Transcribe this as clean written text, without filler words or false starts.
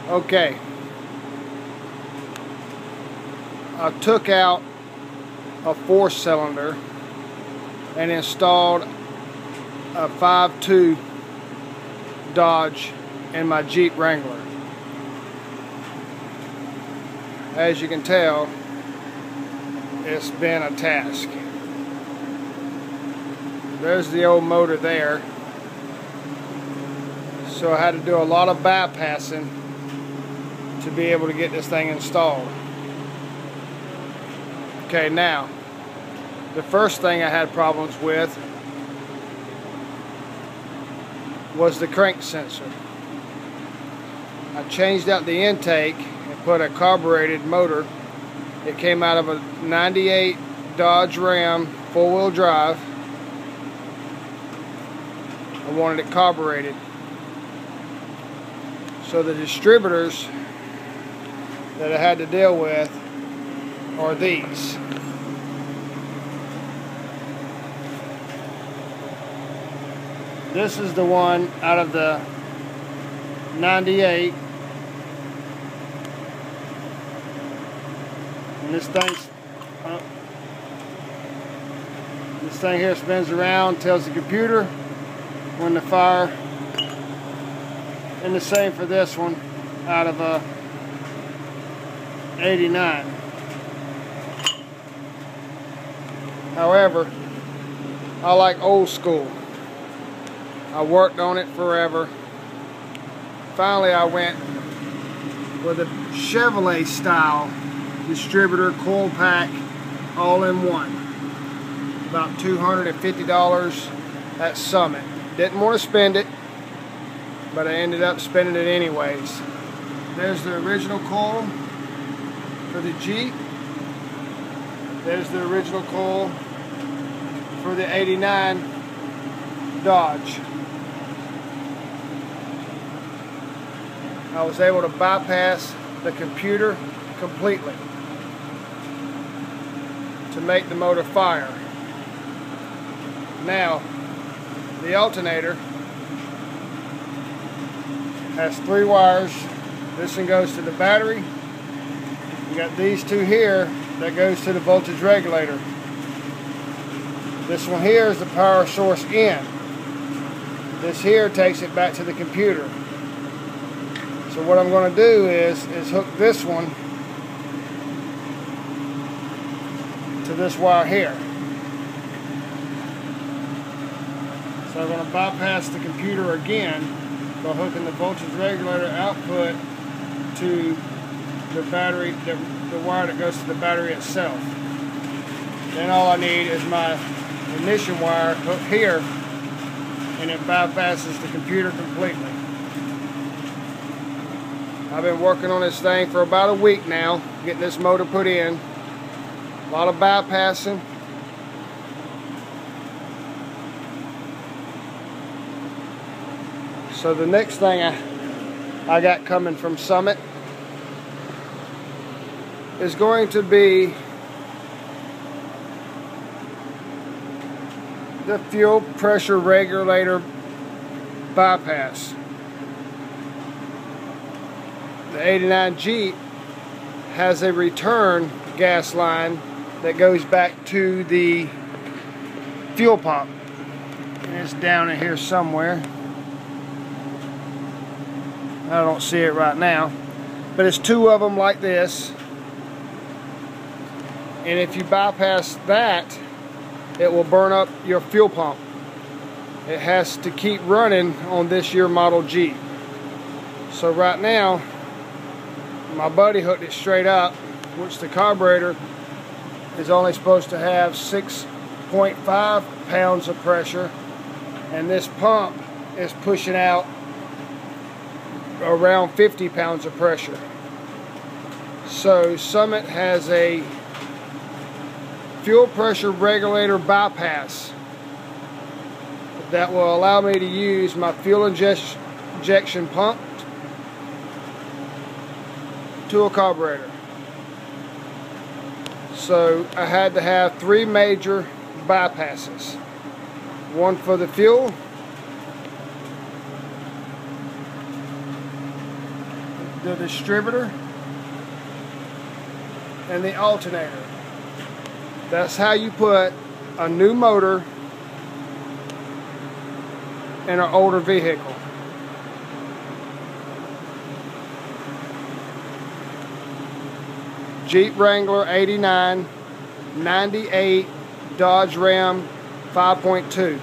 Okay, I took out a 4-cylinder and installed a 5.2 Dodge in my Jeep Wrangler. As you can tell, it's been a task. There's the old motor there. So I had to do a lot of bypassing to be able to get this thing installed. Okay, now, the first thing I had problems with was the crank sensor. I changed out the intake and put a carbureted motor. It came out of a 98 Dodge Ram 4-wheel drive. I wanted it carbureted. So the distributors that I had to deal with are these. This is the one out of the 98, and this thing here spins around, tells the computer when to fire, and the same for this one out of a 89. However, I like old school. I worked on it forever. Finally, I went with a Chevrolet style distributor coil pack, all in one. About $250 at Summit. Didn't want to spend it, but I ended up spending it anyways. There's the original coil for the Jeep. There's the original coil for the 89 Dodge. I was able to bypass the computer completely to make the motor fire. Now, the alternator has 3 wires. This one goes to the battery. You got these 2 here that goes to the voltage regulator. This one here is the power source in. This here takes it back to the computer. So what I'm going to do is hook this one to this wire here. So I'm going to bypass the computer again by hooking the voltage regulator output to the battery, the wire that goes to the battery itself. Then all I need is my ignition wire hooked here, and it bypasses the computer completely. I've been working on this thing for about a week now, getting this motor put in. A lot of bypassing. So the next thing I got coming from Summit is going to be the fuel pressure regulator bypass. The 89 Jeep has a return gas line that goes back to the fuel pump. And it's down in here somewhere. I don't see it right now, but it's 2 of them like this. And if you bypass that, it will burn up your fuel pump. It has to keep running on this year model Jeep. So right now, my buddy hooked it straight up, which the carburetor is only supposed to have 6.5 pounds of pressure, and this pump is pushing out around 50 pounds of pressure. So Summit has a fuel pressure regulator bypass that will allow me to use my fuel injection pump to a carburetor. So I had to have 3 major bypasses. One for the fuel, the distributor, and the alternator. That's how you put a new motor in an older vehicle. Jeep Wrangler 89, 98, Dodge Ram 5.2.